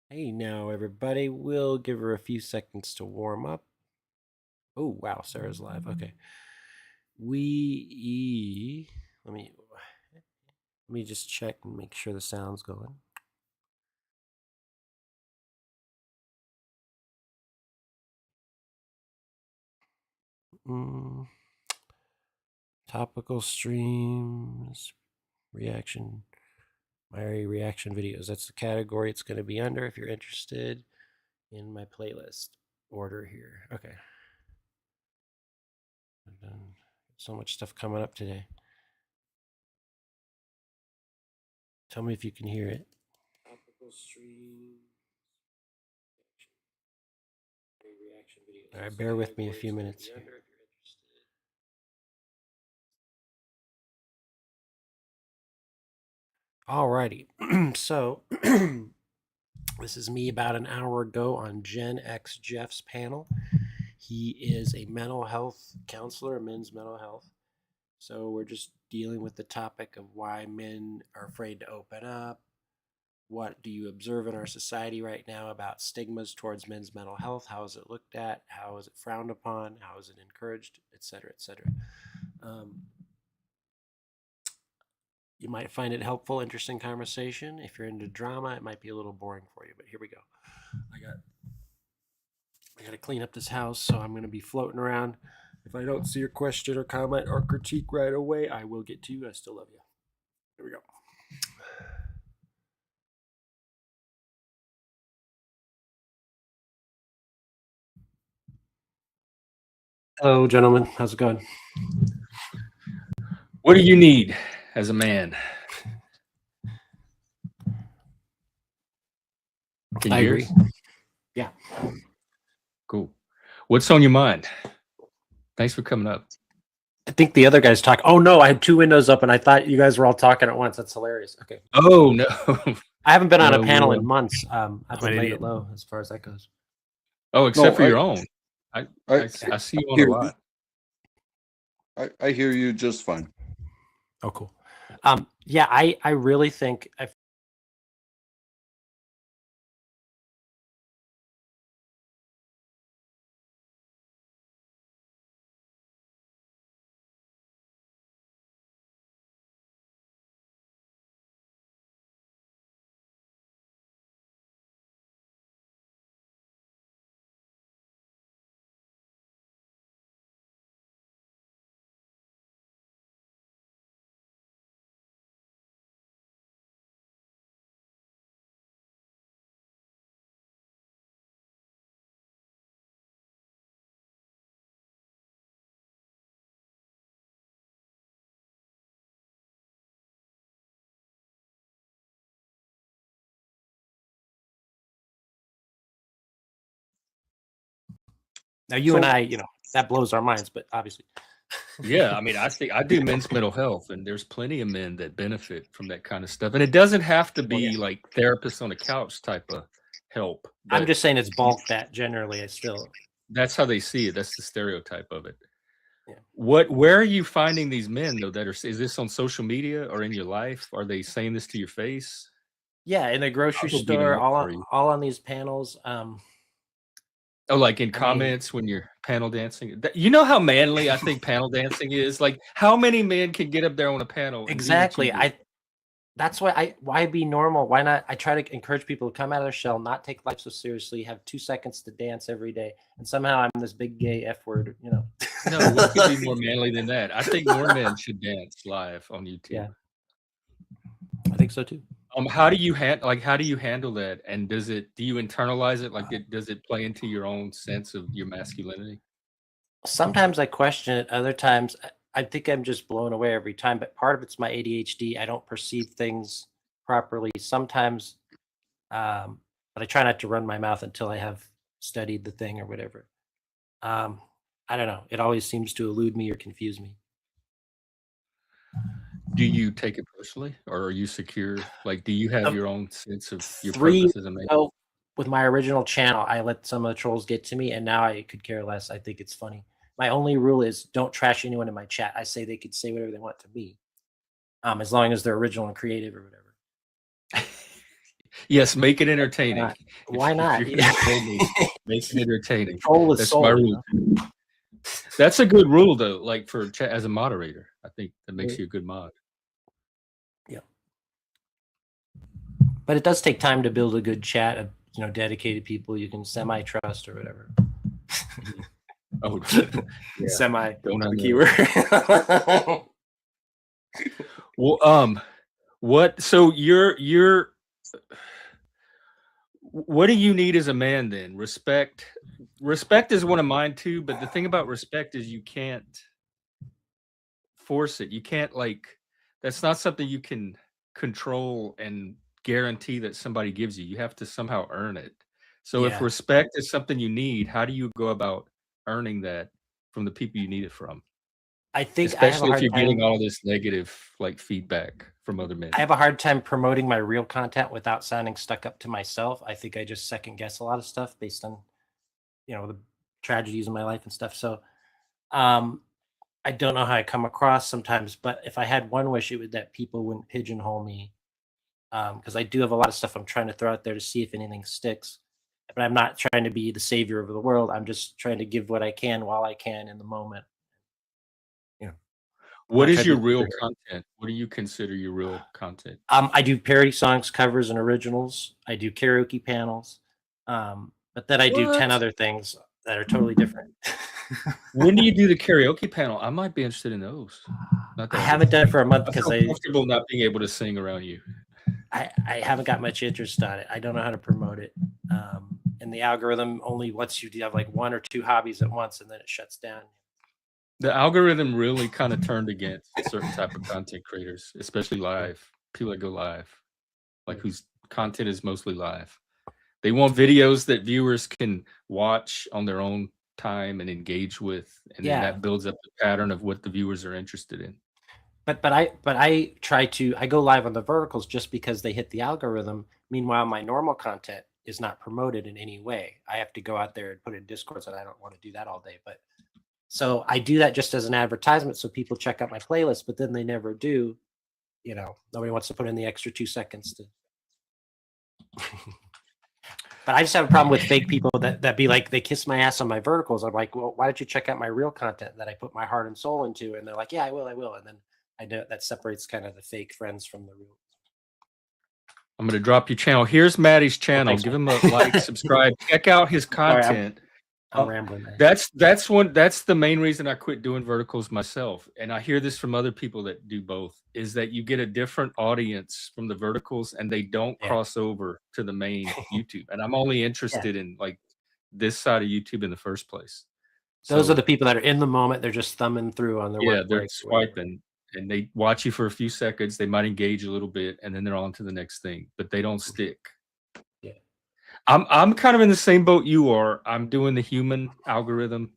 Hey now, everybody. We'll give her a few seconds to warm up. Oh, wow, Sarah's live. Okay. Let me just check and make sure the sound's going. Mm, topical streams, reaction, my reaction videos. That's the category it's going to be under if you're interested in my playlist order here. Okay. So much stuff coming up today. Tell me if you can hear it. Topical stream. Reaction videos. All right, bear with me a few minutes here. Alrighty, so this is me about an hour ago on Gen X Jeff's panel. He is a mental health counselor, men's mental health. So we're just dealing with the topic of why men are afraid to open up. What do you observe in our society right now about stigmas towards men's mental health? How is it looked at? How is it frowned upon? How is it encouraged? Et cetera, et cetera. You might find it helpful, interesting conversation. If you're into drama, it might be a little boring for you, but here we go. I got to clean up this house, so I'm going to be floating around. If I don't see your question or comment or critique right away, I will get to you. I still love you. Here we go. Hello, gentlemen. How's it going? What do you need as a man? Can you I hear agree. us? Yeah. Cool. What's on your mind? Thanks for coming up. I think the other guys talk. Oh no, I had two windows up, and I thought you guys were all talking at once. That's hilarious. Okay. Oh no, I haven't been on a no, panel in months. I've been laid idiot. low as far as that goes. Oh, except for your own. I see you on a hear lot. I hear you just fine. Oh, cool. Yeah, I really think now you and I, that blows our minds, but obviously. Yeah, I mean, I think I do men's mental health, and there's plenty of men that benefit from that kind of stuff. And it doesn't have to be like therapist on the couch type of help. I'm But just saying it's bulk that generally is still. that's how they see it. That's the stereotype of it. Yeah. Where are you finding these men though is this on social media or in your life? Are they saying this to your face? Yeah, in the grocery I'll go beat 'em store, up for you. all on these panels. Oh, like in I mean, comments when you're panel dancing? You know how manly I think panel dancing is? Like, how many men can get up there on a panel and do what you exactly. do? That's why be normal? Why not? I try to encourage people to come out of their shell, not take life so seriously, have 2 seconds to dance every day, and somehow I'm this big gay F word, No, what could be more manly than that? I think more men should dance live on YouTube. Yeah, I think so too. How do you handle that? And do you internalize it? Like, does it play into your own sense of your masculinity? Sometimes I question it. Other times, I think I'm just blown away every time. But part of it's my ADHD. I don't perceive things properly sometimes, but I try not to run my mouth until I have studied the thing or whatever. I don't know. It always seems to elude me or confuse me. Do you take it personally, or are you secure? Like, do you have your own sense of your 3 years purpose as a man? ago, with my original channel, I let some of the trolls get to me, and now I could care less. I think it's funny. My only rule is don't trash anyone in my chat. I say they could say whatever they want to me, as long as they're original and creative or whatever. Yes, make it entertaining. not? Why not? If you're gonna troll me, make it entertaining. Troll the That's soul. my You rule. know? That's a good rule, though. Like for chat as a moderator, I think that makes you a good mod. Yeah. But it does take time to build a good chat of dedicated people you can semi-trust or whatever. Oh, yeah. Semi. Don't The know. keyword. Well, what? So you're. What do you need as a man then? Respect. Respect is one of mine too. But the thing about respect is you can't force it. You can't that's not something you can control and guarantee that somebody gives you. You have to somehow earn it. So if Yeah. respect is something you need, how do you go about earning that from the people you need it from? I think I have a Especially if hard you're getting time. all this negative feedback from other men. I have a hard time promoting my real content without sounding stuck up to myself. I think I just second guess a lot of stuff based on, the tragedies in my life and stuff. So, I don't know how I come across sometimes, but if I had one wish, it would that people wouldn't pigeonhole me. Because I do have a lot of stuff I'm trying to throw out there to see if anything sticks. But I'm not trying to be the savior of the world. I'm just trying to give what I can while I can in the moment. What not is trying your to- real content? What do you consider your real content? I do parody songs, covers, and originals. I do karaoke panels. But then I do 10 What? other things that are totally different. When do you do the karaoke panel? I might be interested in those. Not I that haven't done it for a month I because feel comfortable not being able to sing around you. I haven't got much interest on it. I don't know how to promote it. And the algorithm only lets you have like one or two hobbies at once, and then it shuts down. The algorithm really kind of turned against certain type of content creators, especially live. People that go live, like whose content is mostly live. They want videos that viewers can watch on their own time and engage with, and then that builds up the pattern of what the viewers are interested in. But I go live on the verticals just because they hit the algorithm. Meanwhile, my normal content is not promoted in any way. I have to go out there and put in Discords, and I don't want to do that all day. But so I do that just as an advertisement, so people check out my playlist. But then they never do. Nobody wants to put in the extra 2 seconds to. But I just have a problem with fake people that be like, they kiss my ass on my verticals. I'm like, well, why don't you check out my real content that I put my heart and soul into? And they're like, yeah, I will. And then I know that separates kind of the fake friends from the real. I'm going to drop your channel. Here's Maddie's channel. Thanks, give him a like, subscribe, check out his content. I'm rambling. Man. That's the main reason I quit doing verticals myself. And I hear this from other people that do both, is that you get a different audience from the verticals and they don't cross over to the main YouTube. And I'm only interested in like this side of YouTube in the first place. Those are the people that are in the moment. They're just thumbing through on their work. They're swiping and they watch you for a few seconds. They might engage a little bit and then they're on to the next thing, but they don't stick. I'm kind of in the same boat you are. I'm doing the human algorithm.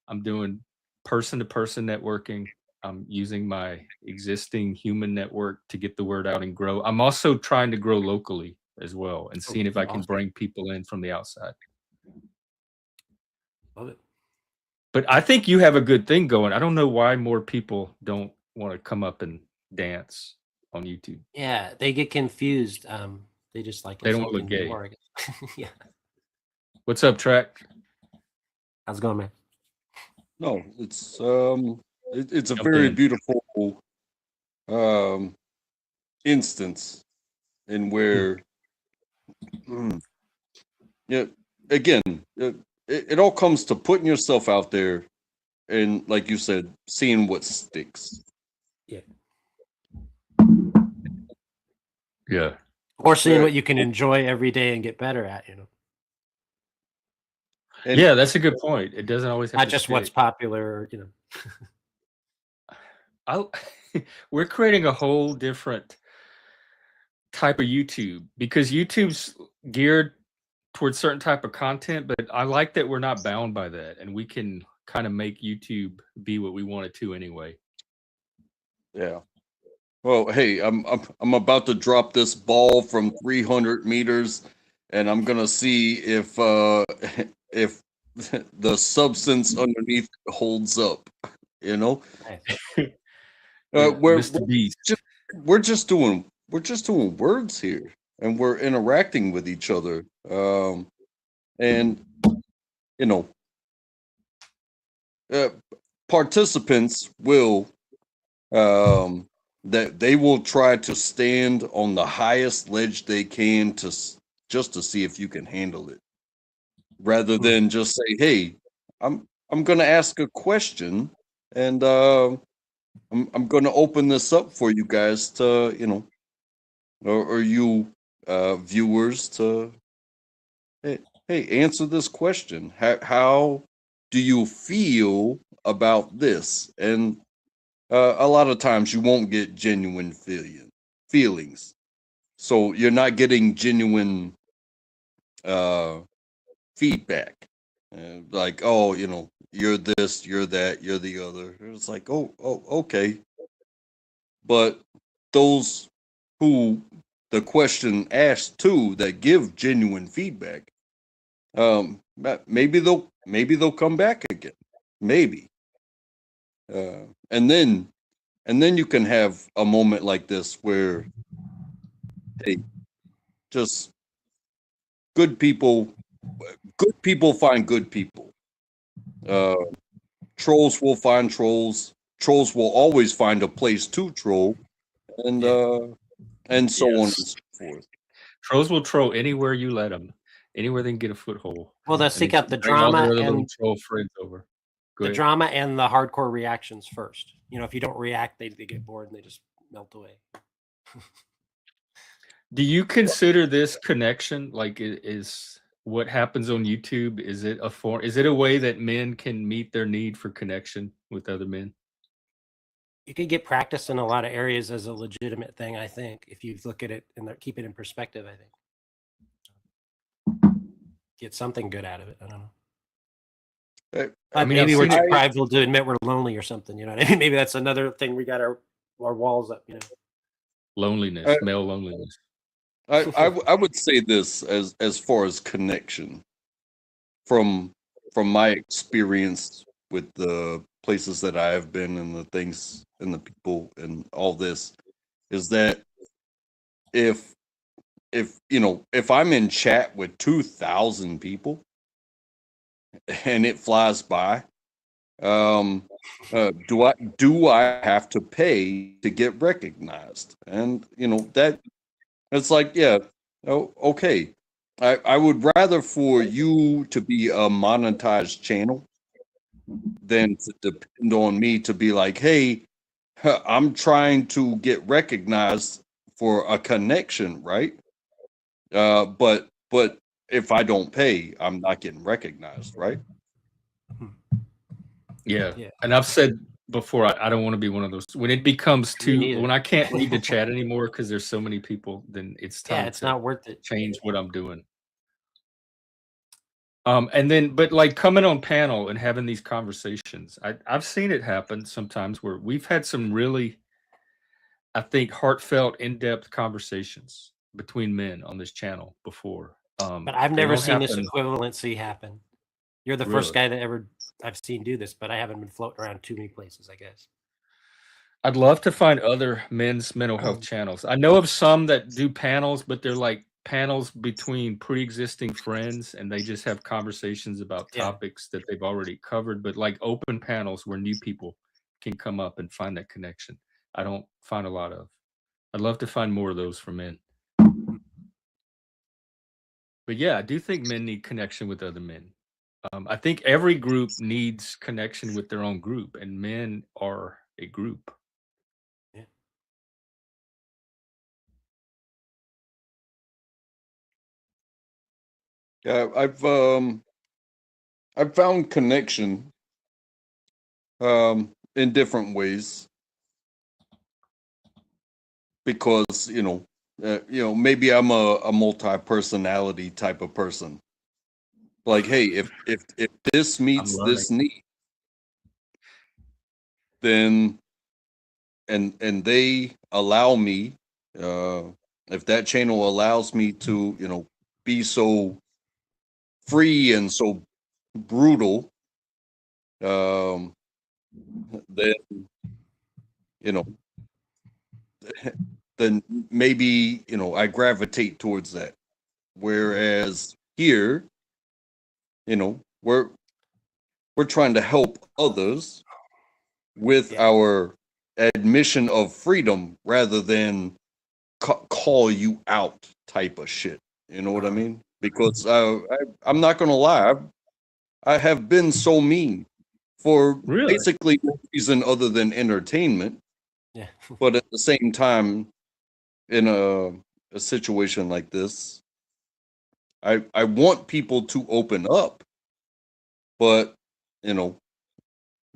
I'm doing person-to-person networking. I'm using my existing human network to get the word out and grow. I'm also trying to grow locally as well and seeing if I can bring people in from the outside. Love it. But I think you have a good thing going. I don't know why more people don't want to come up and dance on YouTube. Yeah, they get confused. They just like they don't want to look gay. More, yeah. What's up, Track? How's it going, man? No, it's a very beautiful instance in where again it all comes to putting yourself out there and, like you said, seeing what sticks. Yeah. Or seeing what you can enjoy every day and get better at, And yeah, that's a good point. It doesn't always have not to just stick. what's popular, We're creating a whole different type of YouTube because YouTube's geared towards certain type of content, but I like that we're not bound by that and we can kind of make YouTube be what we want it to anyway. Yeah. Well, hey, I'm about to drop this ball from 300 meters, and I'm gonna see if the substance underneath holds up. Mr. Beast. We're just doing words here. we're interacting with each other. And you know, uh, participants will that they will try to stand on the highest ledge they can just to see if you can handle it, rather than just say, "Hey, I'm going to ask a question, and I'm going to open this up for you guys to or you viewers to hey, answer this question. How do you feel about this?" And a lot of times you won't get genuine feelings. So you're not getting genuine uh, feedback. Like, oh, you're this, you're that, you're the other. It's like, oh, okay. But those who the question asked to that give genuine feedback, maybe they'll come back again, maybe, and then you can have a moment like this where, hey, just good people, good people find good people. Uh, Trolls will find trolls. Trolls will always find a place to troll, and Yeah. and so on and Yes. so forth. Trolls will troll anywhere you let them, anywhere they can get a foothold. Well, they'll And seek they out the bring all their drama other little and troll friends over. Go the ahead. drama and the hardcore reactions first. If you don't react, they get bored and they just melt away. Do you consider this connection like is what happens on YouTube? Is it a form? Is it a way that men can meet their need for connection with other men? You could get practice in a lot of areas as a legitimate thing, I think, if you look at it and keep it in perspective. I think get something good out of it. I don't know. Hey, But mean, I've maybe we're seen too it. prideful to admit we're lonely or something. You know what I mean? Maybe that's another thing. We got our walls up. Loneliness, male loneliness. I would say this as far as connection from my experience with the places that I have been and the things and the people and all this is that if if I'm in chat with 2,000 people and it flies by, do I have to pay to get recognized? And that it's like, yeah, oh, okay. I would rather for you to be a monetized channel than to depend on me to be like, hey, I'm trying to get recognized for a connection, right? But if I don't pay, I'm not getting recognized, right? Yeah. Yeah. And I've said before, I don't want to be one of those. When it becomes neither. when I can't read the chat anymore because there's so many people, then it's time It's to not worth it. change what I'm doing. And then, but like coming on panel and having these conversations, I've seen it happen sometimes where we've had some really, I think, heartfelt, in-depth conversations between men on this channel before. But I've They never don't seen this happen equivalency happen. You're the first really. guy that ever I've seen do this, but I haven't been floating around too many places, I guess. I'd love to find other men's mental health channels. I know of some that do panels, but they're like panels between pre-existing friends and they just have conversations about Yeah. topics that they've already covered, but like open panels where new people can come up and find that connection. I don't find a lot of. I'd love to find more of those for men. But yeah, I do think men need connection with other men. I think every group needs connection with their own group, and men are a group. Yeah. Yeah, I've found connection in different ways because maybe I'm a multi-personality type of person. Like, hey, if this I'm meets learning. this need, then and they allow me, if that channel allows me to be so free and so brutal, then you know then maybe, I gravitate towards that. Whereas here, we're trying to help others with our admission of freedom rather than call you out type of shit. You know what I mean? Because I'm not gonna lie, I have been so mean for basically no reason other than entertainment. Yeah. But at the same time, in a situation like this, I want people to open up, but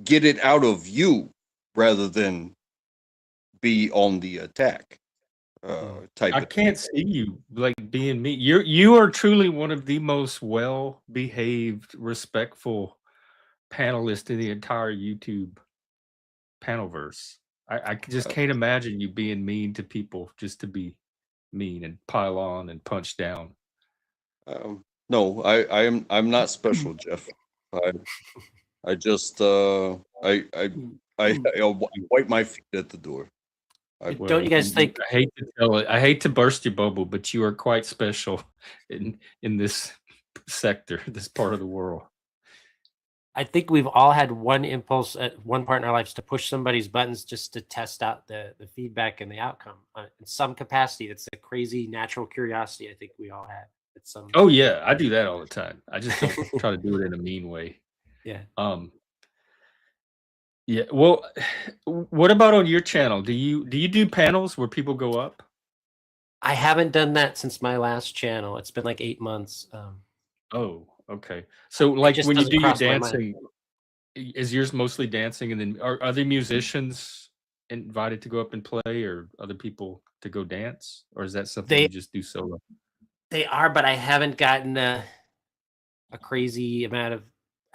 get it out of you rather than be on the attack. Type I of can't see you like being me. You are truly one of the most well-behaved, respectful panelists in the entire YouTube panelverse. I just can't imagine you being mean to people just to be mean and pile on and punch down. No, I'm not special, Jeff. I just I wipe my feet at the door. Don't you guys think? I hate to tell it. I hate to burst your bubble, but you are quite special in this sector, this part of the world. I think we've all had one impulse at one part in our lives to push somebody's buttons just to test out the feedback and the outcome. In some capacity, it's a crazy natural curiosity I think we all have. Oh yeah, I do that all the time. I just don't try to do it in a mean way. Yeah. Yeah. Well, what about on your channel? Do you do panels where people go up? I haven't done that since my last channel. It's been like 8 months. Oh, okay. So like when you do your dancing, is yours mostly dancing, and then are other musicians invited to go up and play, or other people to go dance, or is that something you just do solo? They are, but I haven't gotten a crazy amount of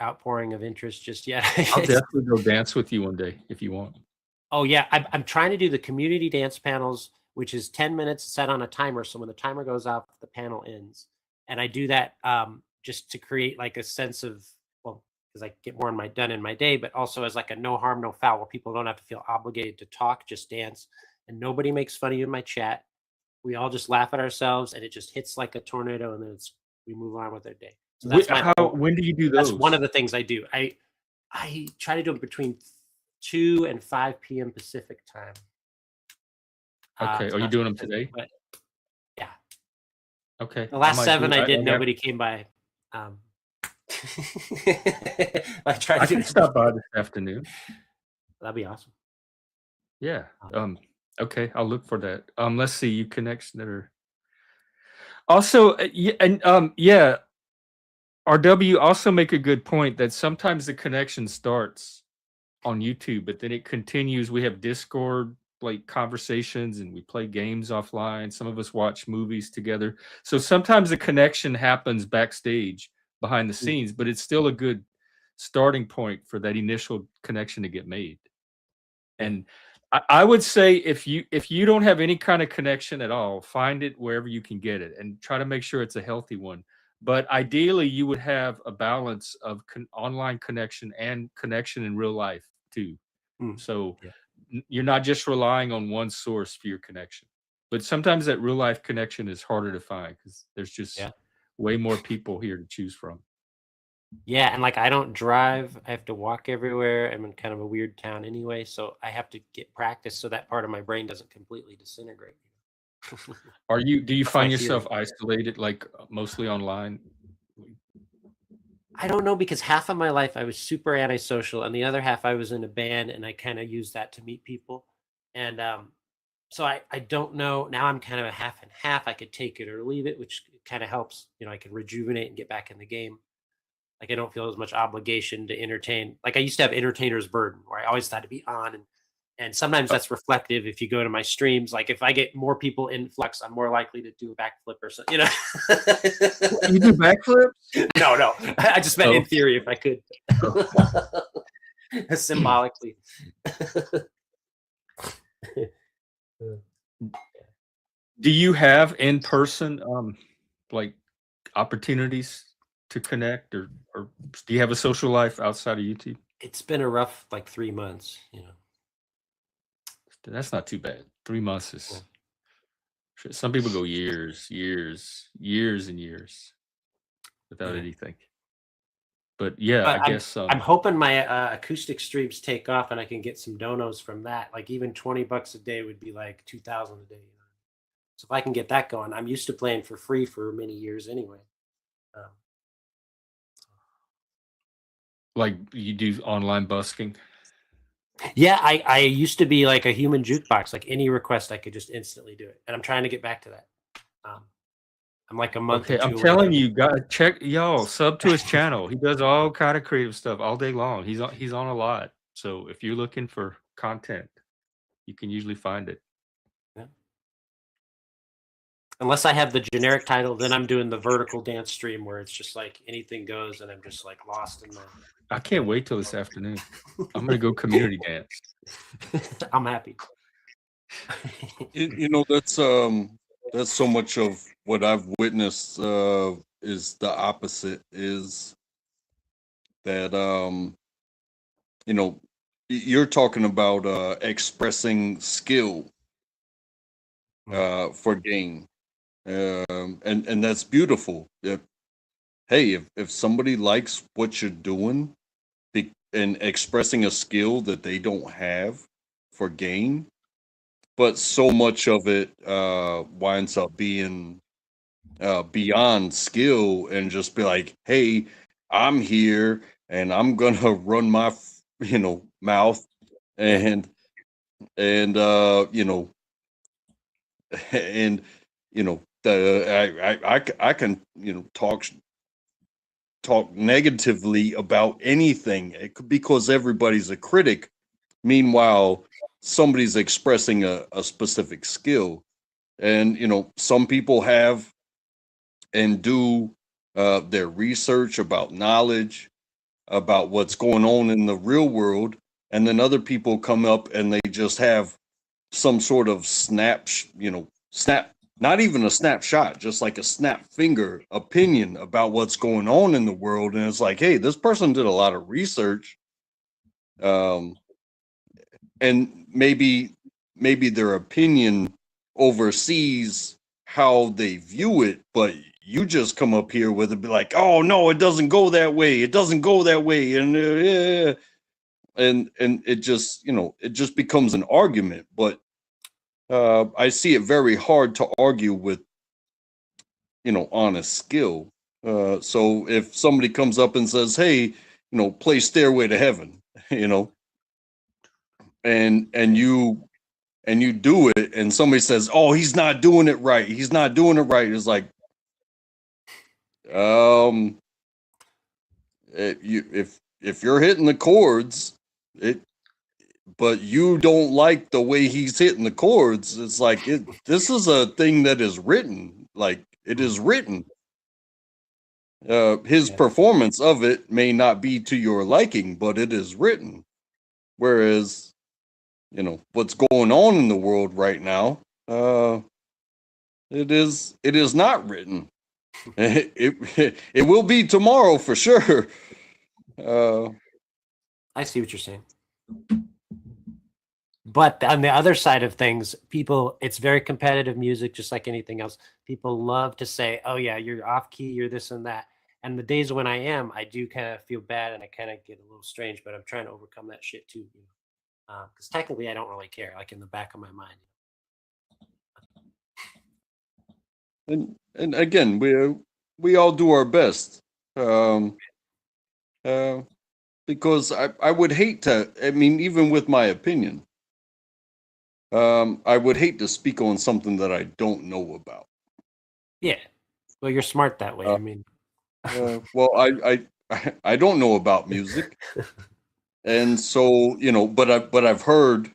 outpouring of interest just yet. I'll definitely go dance with you one day if you want. Oh yeah, I'm trying to do the community dance panels, which is 10 minutes set on a timer. So when the timer goes off, the panel ends. And I do that just to create like a sense of, well, because I get more done in my day, but also as like a no harm, no foul, where people don't have to feel obligated to talk, just dance. And nobody makes fun of you in my chat. We all just laugh at ourselves, and it just hits like a tornado, and then we move on with our day. So that's when do you do those? That's one of the things I do. I try to do them between 2 and 5 p.m. Pacific time. Okay. Are you doing them today? But, yeah. Okay. The last 7 I did, nobody came by. I tried to stop by this afternoon. That'd be awesome. Yeah. Okay. I'll look for that. Let's see. You connection there. Also, yeah. RW also make a good point that sometimes the connection starts on YouTube, but then it continues. We have Discord like conversations, and we play games offline. Some of us watch movies together. So sometimes the connection happens backstage behind the scenes, but it's still a good starting point for that initial connection to get made. And I would say if you don't have any kind of connection at all, find it wherever you can get it and try to make sure it's a healthy one. But ideally, you would have a balance of online connection and connection in real life too. So you're not just relying on one source for your connection. But sometimes that real life connection is harder to find because there's just way more people here to choose from. Yeah, and like I don't drive. I have to walk everywhere. I'm in kind of a weird town anyway, so I have to get practice so that part of my brain doesn't completely disintegrate. Do you find yourself isolated, like mostly online? I don't know, because half of my life I was super antisocial, and the other half I was in a band, and I kind of used that to meet people. And so I don't know. Now I'm kind of a half and half. I could take it or leave it, which kind of helps. I can rejuvenate and get back in the game. Like I don't feel as much obligation to entertain. Like I used to have entertainer's burden, where I always had to be on, and sometimes that's reflective. If you go to my streams, like if I get more people influx, I'm more likely to do a backflip or something. You do backflips? No. I just meant in theory, if I could, symbolically. Do you have in person like opportunities to connect, or do you have a social life outside of YouTube? It's been a rough 3 months. That's not too bad. 3 months is Some people go years and years without Yeah. anything. But yeah, But I guess I'm hoping my acoustic streams take off and I can get some donos from that. Like even $20 a day would be like 2,000 a day. You know? So if I can get that going, I'm used to playing for free for many years anyway. like you do online busking. Yeah, I used to be like a human jukebox. Like any request, I could just instantly do it, and I'm trying to get back to that. I'm like a month Okay, or two I'm away telling from you, gotta check y'all sub to his channel. He does all kind of creative stuff all day long. He's on a lot. So if you're looking for content, you can usually find it. Yeah. Unless I have the generic title, then I'm doing the vertical dance stream where it's just like anything goes, and I'm just like lost in the. I can't wait till this afternoon. I'm gonna go community dance. I'm happy. You know, that's so much of what I've witnessed is the opposite, is that you know, you're talking about expressing skill for gain. And that's beautiful. Hey, if somebody likes what you're doing and expressing a skill that they don't have for gain, but so much of it winds up being beyond skill and just be like, hey, I'm here and I'm gonna run my mouth and you know and I can talk negatively about anything because everybody's a critic. Meanwhile, somebody's expressing a specific skill. And, some people have and do their research about knowledge, about what's going on in the real world. And then other people come up and they just have some sort of snap, not even a snapshot, just like a snap finger opinion about what's going on in the world. And it's like, hey, this person did a lot of research. And maybe their opinion oversees how they view it, but you just come up here with it, be like, oh no, it doesn't go that way. It doesn't go that way. And it just, it just becomes an argument. But I see it very hard to argue with, honest skill. So if somebody comes up and says, hey, play Stairway to Heaven, and you do it, and somebody says, oh, he's not doing it right. He's not doing it right. It's like, if you're hitting the chords, but you don't like the way he's hitting the chords, it's like this is a thing that is written. Like it is written. His performance of it may not be to your liking, but it is written. Whereas, what's going on in the world right now, it is not written. It will be tomorrow for sure. I see what you're saying. But on the other side of things, it's very competitive music, just like anything else. People love to say, oh yeah, you're off key, you're this and that. And the days when I do kind of feel bad and I kind of get a little strange, but I'm trying to overcome that shit too. Because technically I don't really care, like in the back of my mind. And again, we all do our best. Because I would hate to, I mean, even with my opinion, I would hate to speak on something that I don't know about. Yeah. Well, you're smart that way. I mean, well, I don't know about music. And so, but I've heard,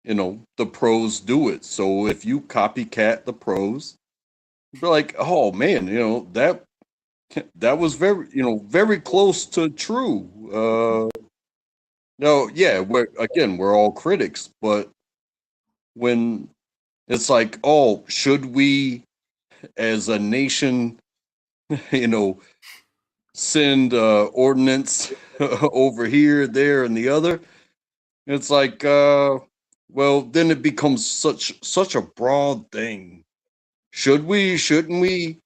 the pros do it. So if you copycat the pros, you're like, oh man, that was very, very close to true. No, yeah, we're all critics, but when it's like, oh, should we as a nation, send ordinance over here, there, and the other? It's like, well, then it becomes such a broad thing. Should we? Shouldn't we?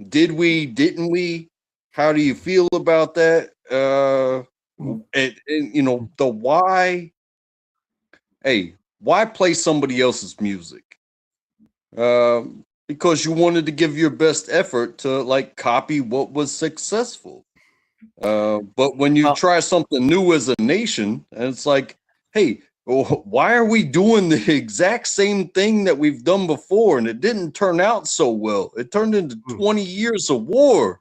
Did we? Didn't we? How do you feel about that? And you know the why. Hey, why play somebody else's music? Because you wanted to give your best effort to like copy what was successful. But when you Well, try something new as a nation, and it's like, hey, why are we doing the exact same thing that we've done before? And it didn't turn out so well. It turned into 20 years of war.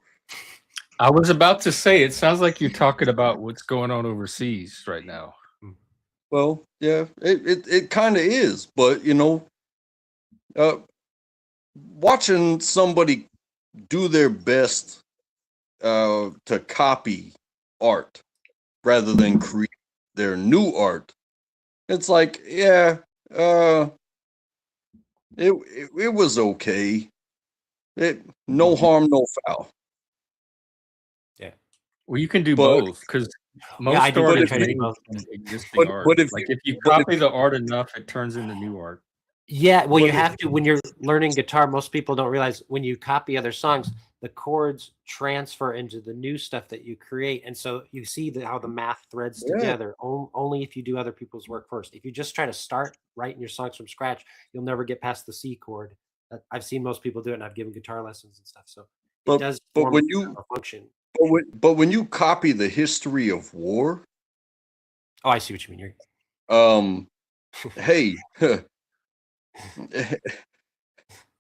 I was about to say, it sounds like you're talking about what's going on overseas right now. Well, yeah, it kind of is. But, you know, uh, watching somebody do their best to copy art rather than create their new art, it's like, yeah, uh, it was okay. No harm, no foul. yeah. Well, you can do But both because Yeah, I most do art try is to do made both. from existing art. but if Like you if you but if, copy the art enough, it turns into new art. Yeah, well, you but if, have to when you're learning guitar. Most people don't realize when you copy other songs, the chords transfer into the new stuff that you create, and so you see how the math threads yeah, together. Only if you do other people's work first. If you just try to start writing your songs from scratch, you'll never get past the C chord. I've seen most people do it, and I've given guitar lessons and stuff. So it but does but form when you a function. but when you copy the history of war, Oh, I see what you mean. um, hey,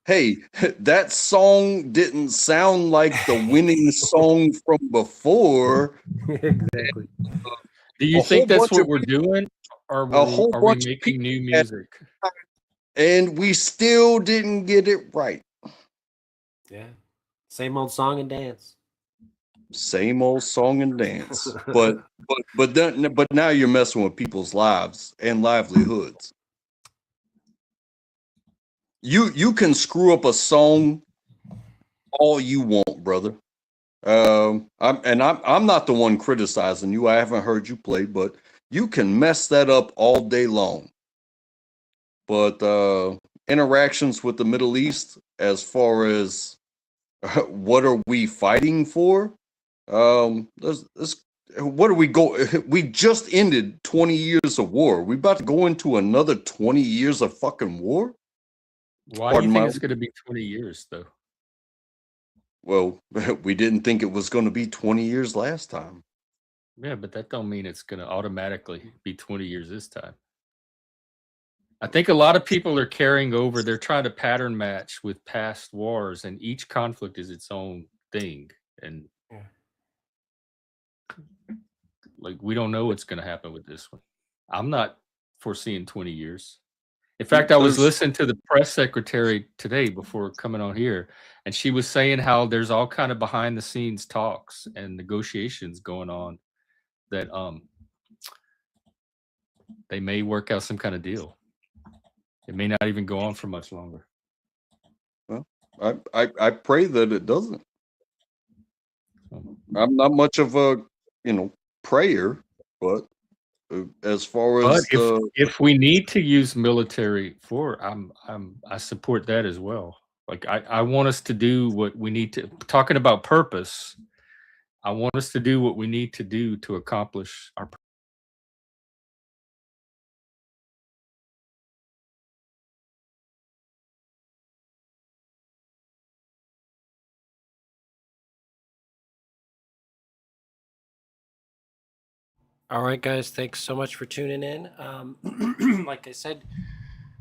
hey, that song didn't sound like the winning song from before. Exactly. Do you A whole think that's bunch what of we're doing? Or a whole are we bunch of making people new had, music? and we still didn't get it right. Yeah. Same old song and dance. Same old song and dance. But now you're messing with people's lives and livelihoods. You can screw up a song all you want, brother. I'm not the one criticizing you. I haven't heard you play, but you can mess that up all day long. But interactions with the Middle East, as far as what are we fighting for? What are we go? We just ended 20 years of war. We about to go into another 20 years of fucking war? Why do you Pardon think my. it's going to be 20 years though? Well, we didn't think it was going to be 20 years last time. Yeah, but that don't mean it's going to automatically be 20 years this time. I think a lot of people are carrying over. They're trying to pattern match with past wars, and each conflict is its own thing. And Yeah. like, we don't know what's going to happen with this one. I'm not foreseeing 20 years. In fact, I was There's listening to the press secretary today before coming on here, and she was saying how there's all kind of behind the scenes talks and negotiations going on that they may work out some kind of deal. It may not even go on for much longer. well, I pray that it doesn't. So, I'm not much of a prayer, but as far but as the if we need to use military for, I support that as well. Like I want us to do what we need to. Talking about purpose, I want us to do what we need to do to accomplish our. All right, guys. Thanks so much for tuning in. Like I said,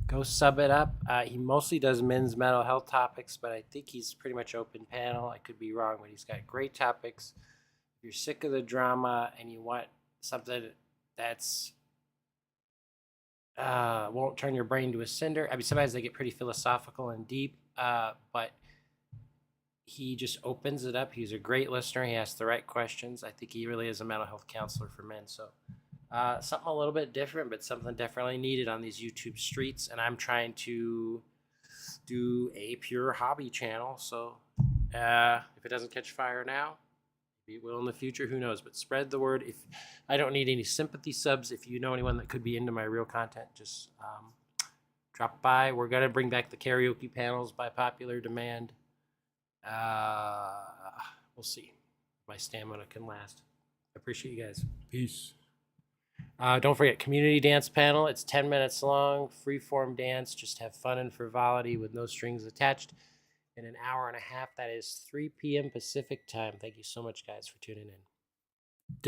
go sub it up. He mostly does men's mental health topics, but I think he's pretty much open panel. I could be wrong, but he's got great topics. If you're sick of the drama and you want something that's won't turn your brain to a cinder. I mean, sometimes they get pretty philosophical and deep, but he just opens it up. He's a great listener. He asks the right questions. I think he really is a mental health counselor for men. So something a little bit different, but something definitely needed on these YouTube streets. And I'm trying to do a pure hobby channel. So if it doesn't catch fire now, Maybe it will in the future. Who knows? But spread the word. If I don't need any sympathy subs, if you know anyone that could be into my real content, just drop by. We're gonna bring back the karaoke panels by popular demand. We'll see. My stamina can last. I appreciate you guys. Peace. Don't forget community dance panel. It's 10 minutes long, free form dance. Just have fun and frivolity with no strings attached. In an hour and a half, that is 3 p.m. Pacific time. Thank you so much, guys, for tuning in.